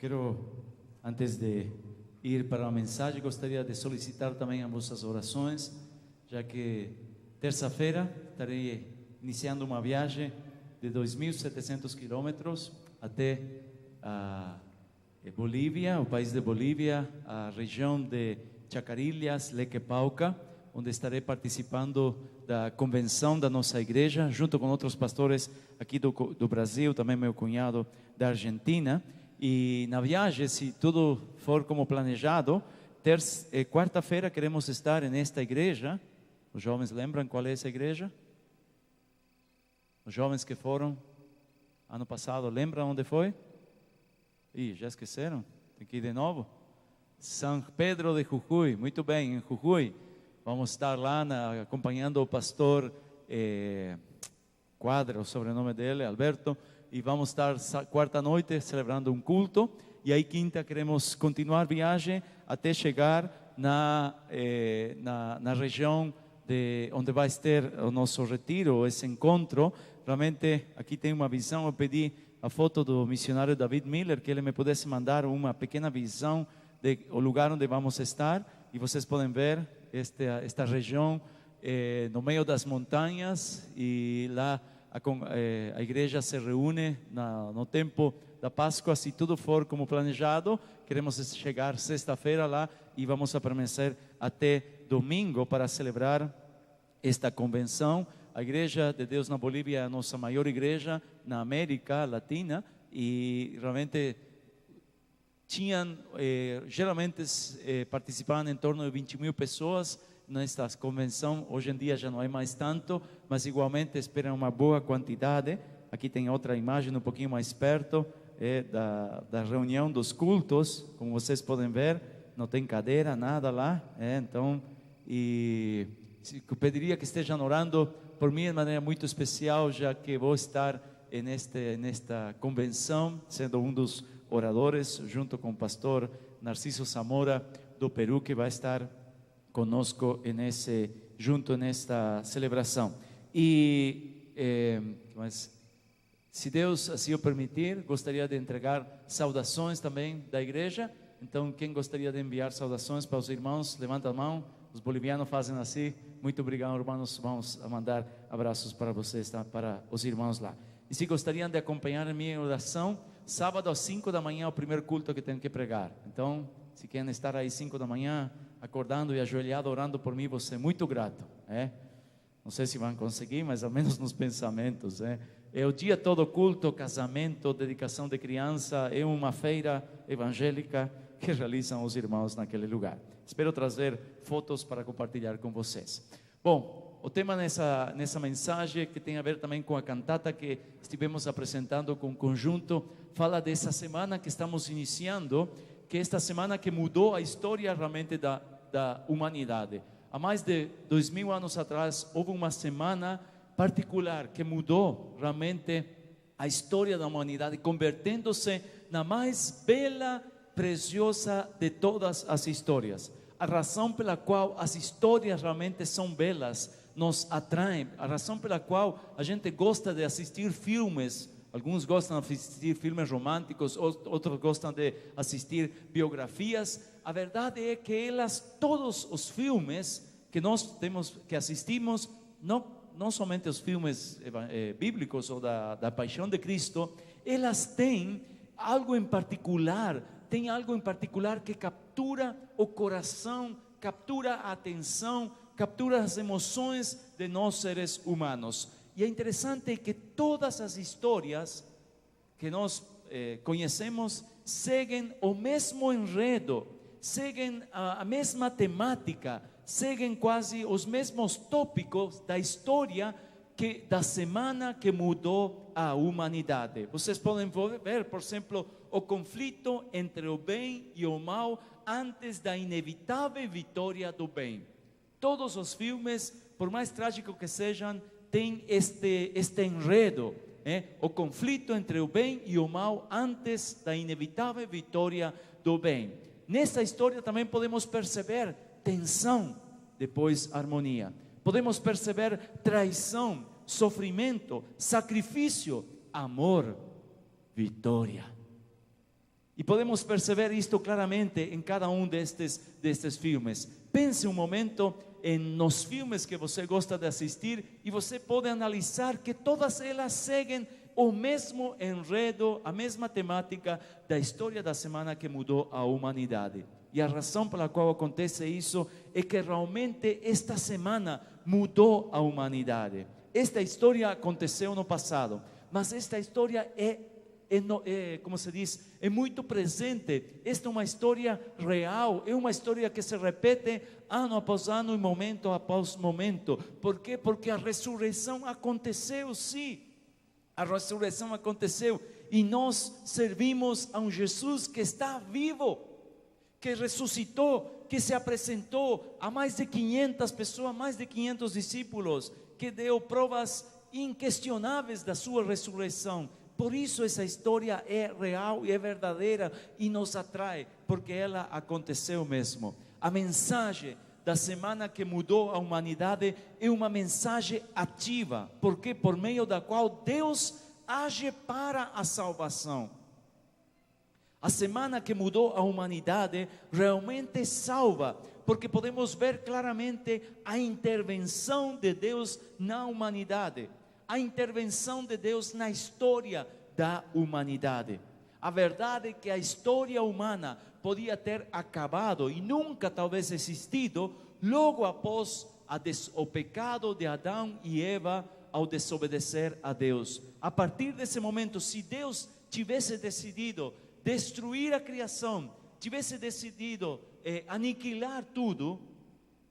quero, antes de ir para a mensagem, gostaria de solicitar também as vossas orações, já que terça-feira estarei iniciando uma viagem de 2.700 quilômetros até a Bolívia, o país de Bolívia, a região de Chacarillas, Lequepauca, onde estarei participando da convenção da nossa igreja, junto com outros pastores aqui do Brasil, também meu cunhado da Argentina. E na viagem, se tudo for como planejado, quarta-feira queremos estar nesta igreja. Os jovens lembram qual é essa igreja? Os jovens que foram ano passado, lembram onde foi? Ih, já esqueceram? Tem que ir de novo? São Pedro de Jujuy, muito bem, em Jujuy. Vamos estar lá acompanhando o pastor Quadra, o sobrenome dele, Alberto, e vamos estar quarta noite celebrando um culto, e aí quinta queremos continuar a viagem até chegar na região onde vai ter o nosso retiro, esse encontro. Realmente aqui tem uma visão, eu pedi a foto do missionário David Miller, que ele me pudesse mandar uma pequena visão do lugar onde vamos estar, e vocês podem ver esta região no meio das montanhas, e lá a igreja se reúne no tempo da Páscoa. Se tudo for como planejado, queremos chegar sexta-feira lá e vamos permanecer até domingo para celebrar esta convenção. A Igreja de Deus na Bolívia é a nossa maior igreja na América Latina, e realmente geralmente participavam em torno de 20.000 pessoas nesta convenção. Hoje em dia já não é mais tanto, mas igualmente esperam uma boa quantidade. Aqui tem outra imagem um pouquinho mais perto, da reunião dos cultos. Como vocês podem ver, não tem cadeira, nada lá, então, e eu pediria que estejam orando por mim de maneira muito especial, já que vou estar nesta convenção, sendo um dos oradores, junto com o pastor Narciso Zamora do Peru, que vai estar conosco junto nesta celebração. Mas se Deus assim o permitir, gostaria de entregar saudações também da igreja. Então, quem gostaria de enviar saudações para os irmãos, levanta a mão. Os bolivianos fazem assim. Muito obrigado, irmãos. Vamos mandar abraços para vocês, tá? Para os irmãos lá. E se gostariam de acompanhar a minha oração, sábado às 5 da manhã é o primeiro culto que tenho que pregar. Então, se querem estar aí 5 da manhã, acordando e ajoelhado, orando por mim, vou ser muito grato. Não sei se vão conseguir, mas ao menos nos pensamentos. É o dia todo culto, casamento, dedicação de criança, é uma feira evangélica que realizam os irmãos naquele lugar. Espero trazer fotos para compartilhar com vocês. Bom, o tema nessa mensagem, que tem a ver também com a cantata que estivemos apresentando com o conjunto, fala dessa semana que estamos iniciando, que é esta semana que mudou a história realmente da humanidade. Há mais de 2.000 anos atrás, houve uma semana particular que mudou realmente a história da humanidade, convertendo-se na mais bela, preciosa de todas as histórias. A razão pela qual as histórias realmente são belas, nos atraem, a razão pela qual a gente gosta de assistir filmes. Alguns gostam de assistir filmes românticos, outros gostam de assistir biografias. A verdade é que todos os filmes que nós assistimos, não somente os filmes bíblicos ou da paixão de Cristo, elas têm algo em particular, que captura o coração, captura a atenção, captura as emoções de nós seres humanos. E é interessante que todas as histórias que nós conhecemos seguem o mesmo enredo, seguem a mesma temática, seguem quase os mesmos tópicos da história da semana que mudou a humanidade. Vocês podem ver, por exemplo, o conflito entre o bem e o mal antes da inevitável vitória do bem. Todos os filmes, por mais trágicos que sejam, têm este enredo, o conflito entre o bem e o mal antes da inevitável vitória do bem. Nessa história também podemos perceber tensão, depois harmonia. Podemos perceber traição, sofrimento, sacrifício, amor, vitória. E E podemos perceber isto claramente em cada um destes filmes. Pense um momento nos filmes que você gosta de assistir e você pode analisar que todas elas seguem o mesmo enredo, a mesma temática da história da semana que mudou a humanidade. E a razão pela qual acontece isso é que realmente esta semana mudou a humanidade. Esta história aconteceu no passado, mas esta história como se diz, é muito presente. Esta é uma história real, é uma história que se repete ano após ano e momento após momento. Por quê? Porque a ressurreição aconteceu, sim. A ressurreição aconteceu e nós servimos a um Jesus que está vivo, que ressuscitou, que se apresentou a mais de 500 pessoas, mais de 500 discípulos, que deu provas inquestionáveis da sua ressurreição. Por isso essa história é real e é verdadeira e nos atrai, porque ela aconteceu mesmo. A mensagem da semana que mudou a humanidade é uma mensagem ativa, porque por meio da qual Deus age para a salvação. A semana que mudou a humanidade realmente salva, porque podemos ver claramente a intervenção de Deus na humanidade, a intervenção de Deus na história da humanidade. A verdade é que a história humana podia ter acabado e nunca talvez existido logo após o pecado de Adão e Eva ao desobedecer a Deus. A partir desse momento, se Deus tivesse decidido destruir a criação, tivesse decidido aniquilar tudo,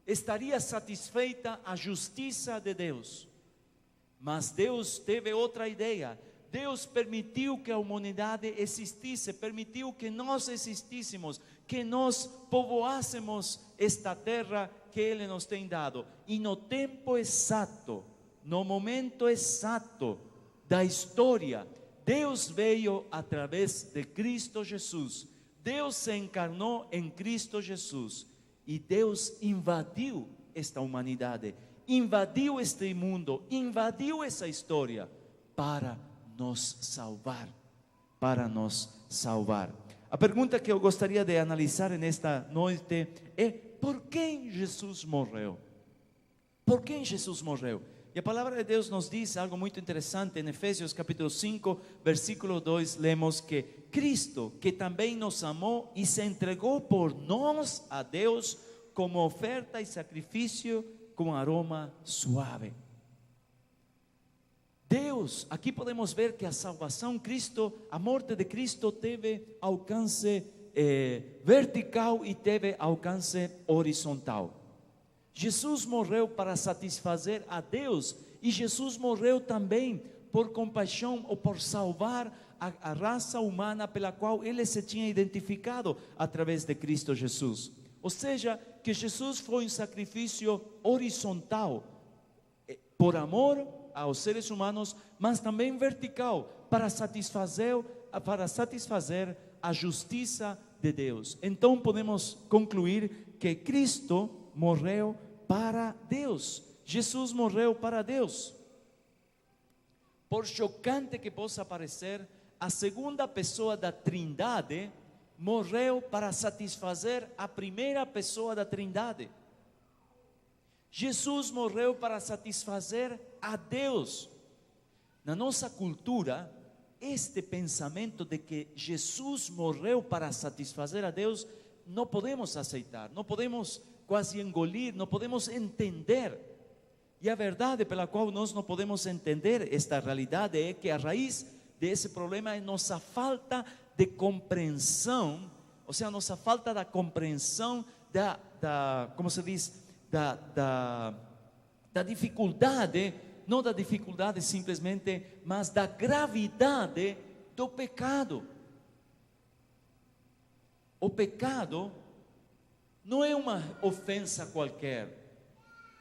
estaria satisfeita a justiça de Deus. Mas Deus teve outra ideia. Deus permitiu que a humanidade existisse, permitiu que nós existíssemos, que nós povoássemos esta terra que Ele nos tem dado. E no tempo exato, no momento exato da história, Deus veio através de Cristo Jesus. Deus se encarnou em Cristo Jesus. E Deus invadiu esta humanidade, invadiu este mundo, invadiu essa história para nos salvar, para nos salvar. A pergunta que eu gostaria de analisar nesta noite é: por quem Jesus morreu? Por quem Jesus morreu? E a palavra de Deus nos diz algo muito interessante. Em Efésios capítulo 5, versículo 2, lemos que Cristo, que também nos amou e se entregou por nós a Deus como oferta e sacrifício com aroma suave. Deus, aqui podemos ver que a salvação, Cristo, a morte de Cristo teve alcance vertical e teve alcance horizontal. Jesus morreu para satisfazer a Deus e Jesus morreu também por compaixão ou por salvar a raça humana pela qual Ele se tinha identificado através de Cristo Jesus. Ou seja, que Jesus foi um sacrifício horizontal por amor aos seres humanos, mas também vertical para satisfazer a justiça de Deus. Então podemos concluir que Cristo morreu para Deus. Jesus morreu para Deus. Por chocante que possa parecer, a segunda pessoa da Trindade morreu para satisfazer a primeira pessoa da Trindade. Jesus morreu para satisfazer a Deus. Na nossa cultura, este pensamento de que Jesus morreu para satisfazer a Deus, não podemos aceitar, não podemos quase engolir, não podemos entender. E a verdade pela qual nós não podemos entender esta realidade é que a raiz desse problema é nossa falta de compreensão, ou seja, nossa falta da compreensão como se diz, da dificuldade, não da dificuldade simplesmente, mas da gravidade do pecado. O pecado não é uma ofensa qualquer,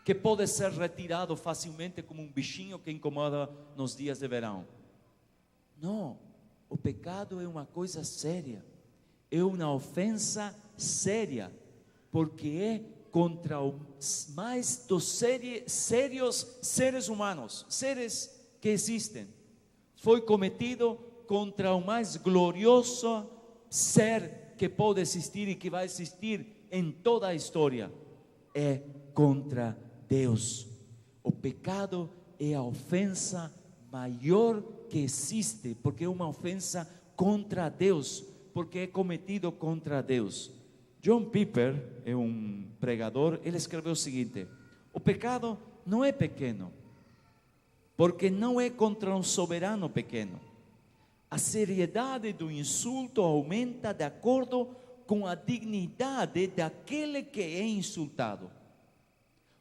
que pode ser retirado facilmente como um bichinho que incomoda nos dias de verão. Não, o pecado é uma coisa séria, é uma ofensa séria, porque é contra os mais dos sérios seres humanos, seres que existem. Foi cometido contra o mais glorioso ser que pode existir e que vai existir em toda a história é contra Deus. O pecado é a ofensa maior que existe, porque é uma ofensa contra Deus, porque é cometido contra Deus. John Piper é um pregador, ele escreveu o seguinte: o pecado não é pequeno, porque não é contra um soberano pequeno. A seriedade do insulto aumenta de acordo com a dignidade daquele que é insultado.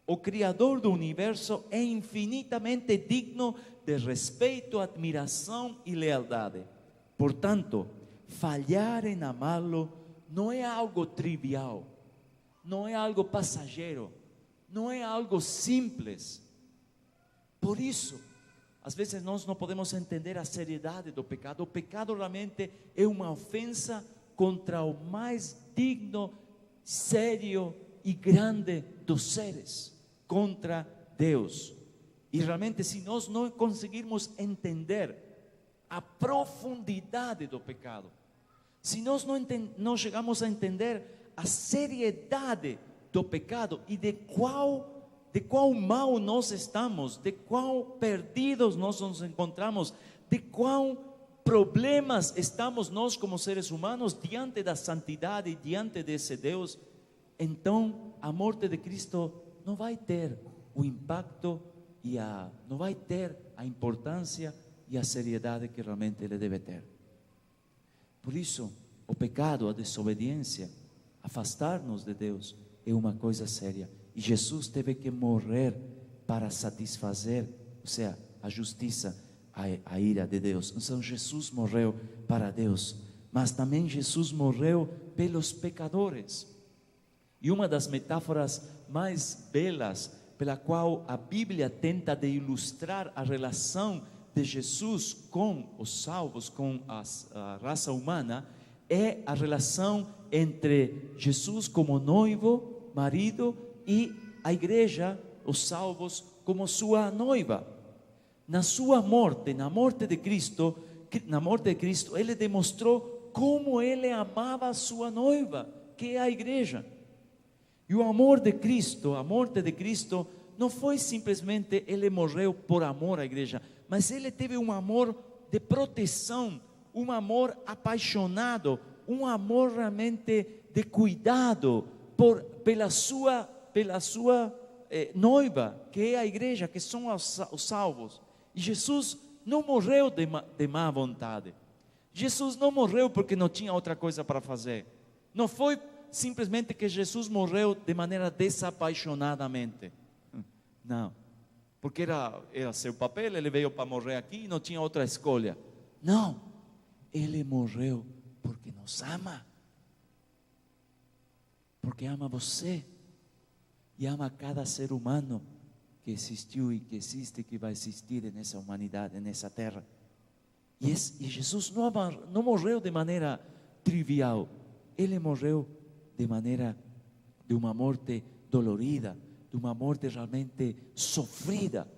O Criador do universo é infinitamente digno de respeito, admiração e lealdade. Portanto, falhar em amá-lo não é algo trivial, não é algo passageiro, não é algo simples. Por isso, às vezes nós não podemos entender a seriedade do pecado. O pecado realmente é uma ofensa contra o mais digno, sério e grande dos seres, contra Deus. E realmente, se nós não conseguirmos entender a profundidade do pecado, se nós não chegamos a entender a seriedade do pecado e de qual mal nós estamos, de qual perdidos nós nos encontramos, de qual problemas estamos nós como seres humanos diante da santidade, diante desse Deus, então a morte de Cristo não vai ter o impacto e não vai ter a importância e a seriedade que realmente ele deve ter. Por isso, o pecado, a desobediência, afastar-nos de Deus é uma coisa séria. E Jesus teve que morrer para satisfazer, ou seja, a justiça, a ira de Deus. Então Jesus morreu para Deus, mas também Jesus morreu pelos pecadores. E uma das metáforas mais belas pela qual a Bíblia tenta de ilustrar a relação de Jesus com os salvos, com a raça humana, é a relação entre Jesus como noivo, marido, e a igreja, os salvos, como sua noiva. Na sua morte, na morte de Cristo, ele demonstrou como ele amava a sua noiva, que é a igreja. E o amor de Cristo, a morte de Cristo, não foi simplesmente ele morreu por amor à igreja, mas ele teve um amor de proteção, um amor apaixonado, um amor realmente de cuidado pela sua noiva, que é a igreja, que são os salvos. E Jesus não morreu de má vontade. Jesus não morreu porque não tinha outra coisa para fazer. Não foi simplesmente que Jesus morreu de maneira desapaixonadamente. Não, porque era seu papel, ele veio para morrer aqui e não tinha outra escolha. Não, ele morreu porque nos ama. Porque ama você e ama cada ser humano que existiu e que existe e que vai existir nessa humanidade, nessa terra. E Jesus não morreu de maneira trivial. Ele morreu de uma morte dolorida, de uma morte realmente sofrida.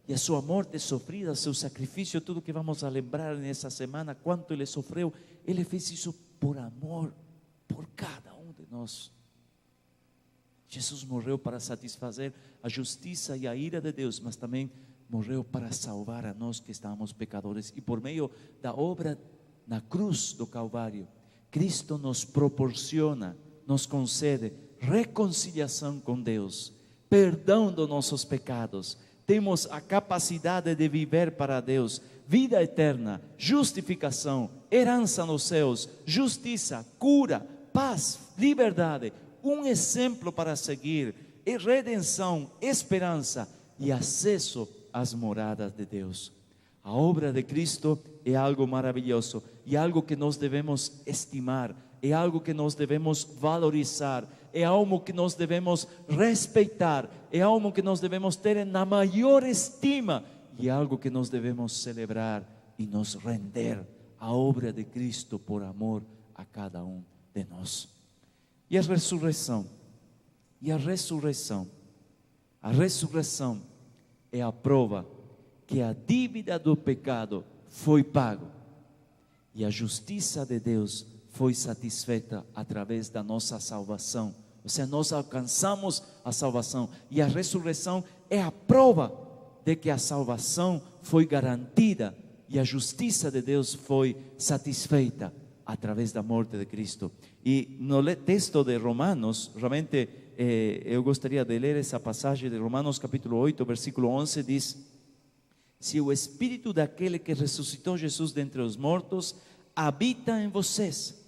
E a sua morte sofrida, seu sacrifício, tudo que vamos a lembrar nessa semana, quanto ele sofreu, ele fez isso por amor, por cada um de nós. Jesus morreu para satisfazer a justiça e a ira de Deus, mas também morreu para salvar a nós que estávamos pecadores. E por meio da obra na cruz do Calvário, Cristo nos proporciona, nos concede reconciliação com Deus, perdão dos nossos pecados. Temos a capacidade de viver para Deus, vida eterna, justificação, herança nos céus, justiça, cura, paz, liberdade, um exemplo para seguir, redenção, esperança e acesso às moradas de Deus. A obra de Cristo é algo maravilhoso e algo que nós devemos estimar, é algo que nós devemos valorizar, é algo que nós devemos respeitar, é algo que nós devemos ter na maior estima e é algo que nós devemos celebrar e nos render à obra de Cristo por amor a cada um de nós. E a ressurreição é a prova que a dívida do pecado foi pago e a justiça de Deus foi foi satisfeita através da nossa salvação. Ou seja, nós alcançamos a salvação. E a ressurreição é a prova de que a salvação foi garantida e a justiça de Deus foi satisfeita através da morte de Cristo. E no texto de Romanos, realmente eu gostaria de ler essa passagem de Romanos capítulo 8, versículo 11, diz: se o Espírito daquele que ressuscitou Jesus dentre os mortos habita em vocês,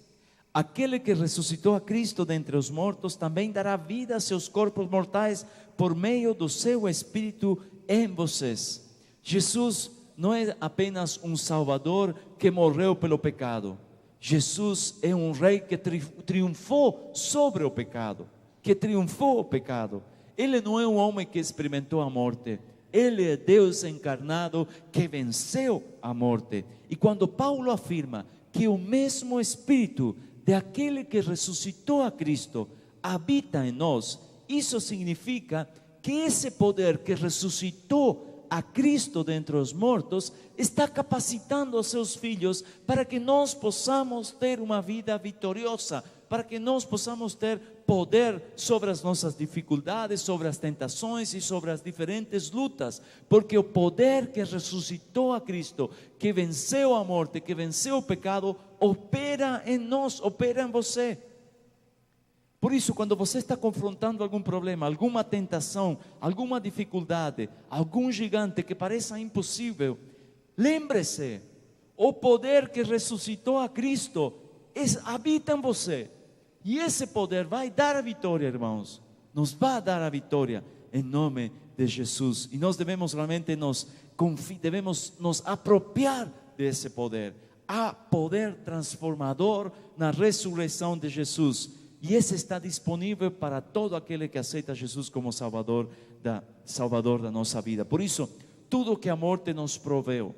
aquele que ressuscitou a Cristo dentre os mortos também dará vida a seus corpos mortais por meio do seu Espírito em vocês. Jesus não é apenas um Salvador que morreu pelo pecado. Jesus é um rei que triunfou sobre o pecado, que triunfou o pecado. Ele não é um homem que experimentou a morte. Ele é Deus encarnado que venceu a morte. E quando Paulo afirma que o mesmo Espírito daquele que ressuscitou a Cristo habita em nós, isso significa que esse poder que ressuscitou a Cristo dentre os mortos está capacitando os seus filhos para que nós possamos ter uma vida vitoriosa, para que nós possamos ter poder sobre as nossas dificuldades, sobre as tentações e sobre as diferentes lutas, porque o poder que ressuscitou a Cristo, que venceu a morte, que venceu o pecado, opera em nós, opera em você. Por isso, quando você está confrontando algum problema, alguma tentação, alguma dificuldade, algum gigante que pareça impossível, lembre-se, o poder que ressuscitou a Cristo habita em você. E esse poder vai dar a vitória, irmãos. Nos vai dar a vitória em nome de Jesus. E nós devemos realmente nos apropriar desse poder. Há poder transformador na ressurreição de Jesus. E esse está disponível para todo aquele que aceita Jesus como Salvador da nossa vida. Por isso, tudo que a morte nos proveu,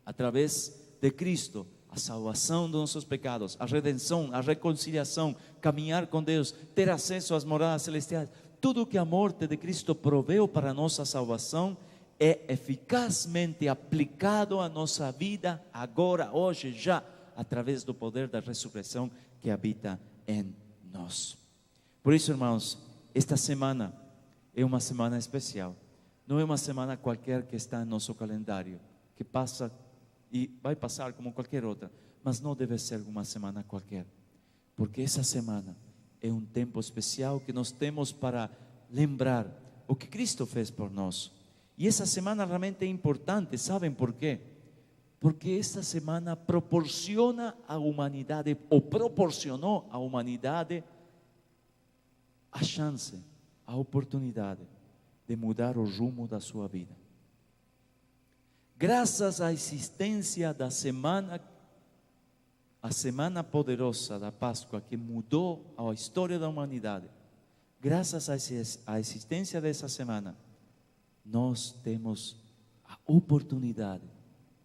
através de Cristo, a salvação dos nossos pecados, a redenção, a reconciliação, caminhar com Deus, ter acesso às moradas celestiais, tudo que a morte de Cristo proveu para a nossa salvação é eficazmente aplicado à nossa vida agora, hoje, já, através do poder da ressurreição que habita em nós. Por isso, irmãos, esta semana é uma semana especial. Não é uma semana qualquer que está em nosso calendário, que passa e vai passar como qualquer outra, mas não deve ser uma semana qualquer, porque essa semana é um tempo especial que nós temos para lembrar o que Cristo fez por nós. E essa semana realmente é importante, ¿sabem por quê? Porque esta semana proporciona à humanidade, ou proporcionou à humanidade a chance, a oportunidade de mudar o rumo da sua vida. Graças à existência da semana, a semana poderosa da Páscoa que mudou a história da humanidade, graças à existência dessa semana, nós temos a oportunidade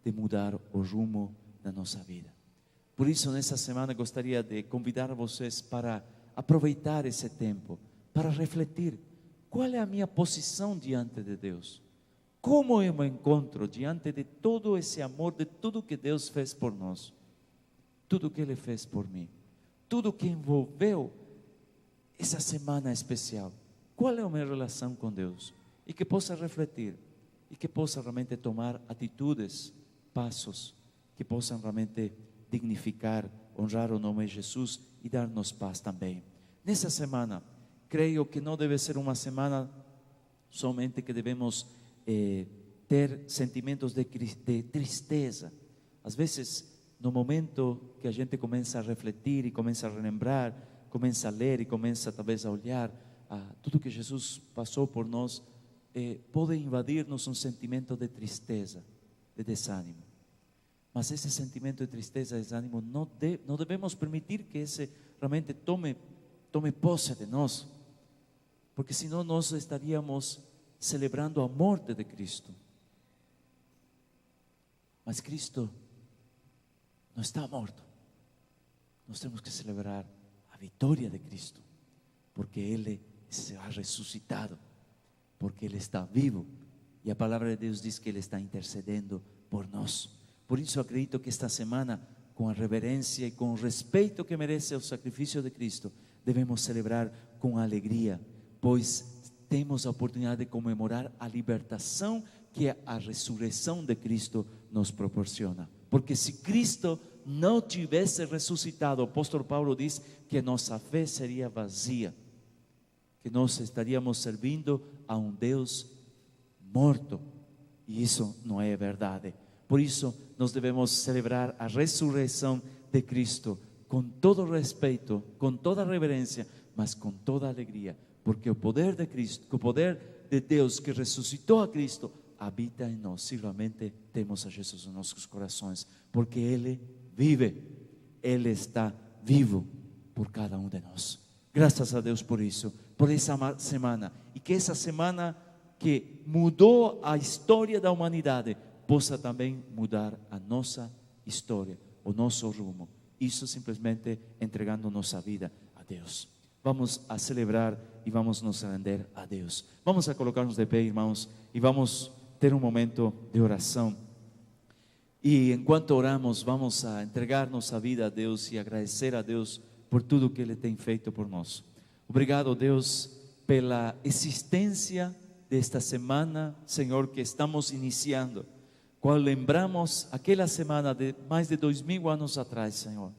de mudar o rumo da nossa vida. Por isso, nessa semana, gostaria de convidar vocês para aproveitar esse tempo, para refletir: qual é a minha posição diante de Deus? Como eu me encontro diante de todo esse amor, de tudo que Deus fez por nós, tudo que Ele fez por mim, tudo que envolveu essa semana especial? Qual é a minha relação com Deus? E que possa refletir, e que possa realmente tomar atitudes, passos, que possam realmente dignificar, honrar o nome de Jesus e dar-nos paz também. Nessa semana, creio que não deve ser uma semana somente que devemos ter sentimentos de tristeza. Às vezes, no momento que a gente começa a refletir e começa a relembrar, começa a ler e começa talvez a olhar tudo que Jesus passou por nós, pode invadir-nos um sentimento de tristeza, de desânimo. Mas esse sentimento de tristeza, de desânimo, não devemos permitir que esse realmente tome posse de nós, porque senão nós estaríamos celebrando a morte de Cristo. Mas Cristo não está morto. Nós temos que celebrar a vitória de Cristo, porque Ele será ressuscitado, porque Ele está vivo, e a palavra de Deus diz que Ele está intercedendo por nós. Por isso acredito que esta semana com a reverência e com o respeito que merece o sacrifício de Cristo, devemos celebrar com alegria, pois temos a oportunidade de comemorar a libertação que a ressurreição de Cristo nos proporciona. Porque se Cristo não tivesse ressuscitado, o apóstolo Paulo diz que nossa fé seria vazia, que nós estaríamos servindo a um Deus morto, e isso não é verdade. Por isso nós devemos celebrar a ressurreição de Cristo com todo respeito, com toda reverência, mas com toda alegria, porque o poder de Cristo, o poder de Deus que ressuscitou a Cristo, habita em nós, se realmente temos a Jesus em nossos corações, porque Ele vive, Ele está vivo por cada um de nós. Graças a Deus por isso, por essa semana, e que essa semana que mudou a história da humanidade, possa também mudar a nossa história, o nosso rumo. Isso simplesmente entregando nossa vida a Deus. Vamos a celebrar e vamos nos render a Deus. Vamos a colocar-nos de pé, irmãos, e vamos ter um momento de oração. E enquanto oramos, vamos a entregar nossa vida a Deus e agradecer a Deus por tudo que Ele tem feito por nós. Obrigado, Deus, pela existência desta semana, Senhor, que estamos iniciando. Qual lembramos aquela semana de mais de 2000 anos atrás, Senhor.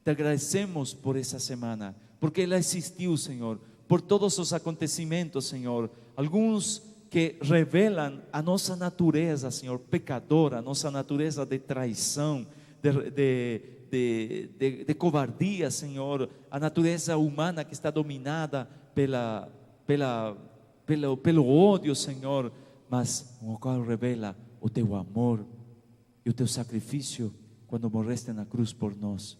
Te agradecemos por essa semana, porque ela existiu, Senhor, por todos os acontecimentos, Senhor. Alguns que revelam a nossa natureza, Senhor, pecadora, a nossa natureza de traição, de covardia, Senhor, a natureza humana que está dominada pelo ódio, Senhor, mas o qual revela o teu amor e o teu sacrifício quando morreste na cruz por nós.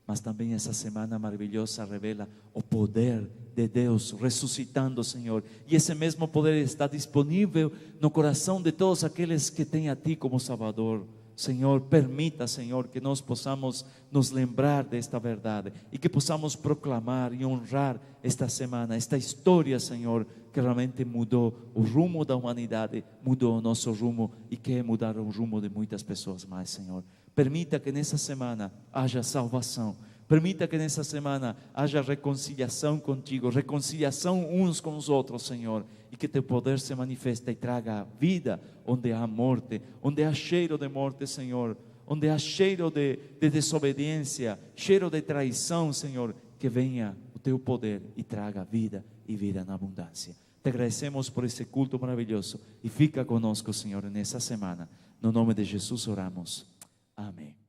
Mas também essa semana maravilhosa revela o poder de Deus ressuscitando, Senhor. E esse mesmo poder está disponível no coração de todos aqueles que têm a Ti como Salvador. Senhor, permita, Senhor, que nós possamos nos lembrar desta verdade e que possamos proclamar e honrar esta semana, esta história, Senhor, que realmente mudou o rumo da humanidade, mudou o nosso rumo e quer mudar o rumo de muitas pessoas mais, Senhor. Permita que nessa semana haja salvação. Permita que nessa semana haja reconciliação contigo, reconciliação uns com os outros, Senhor, e que teu poder se manifeste e traga vida onde há morte, onde há cheiro de morte, Senhor, onde há cheiro de desobediência, cheiro de traição, Senhor, que venha o teu poder e traga vida e vida na abundância. Te agradecemos por esse culto maravilhoso e fica conosco, Senhor, nessa semana. No nome de Jesus oramos. Amém.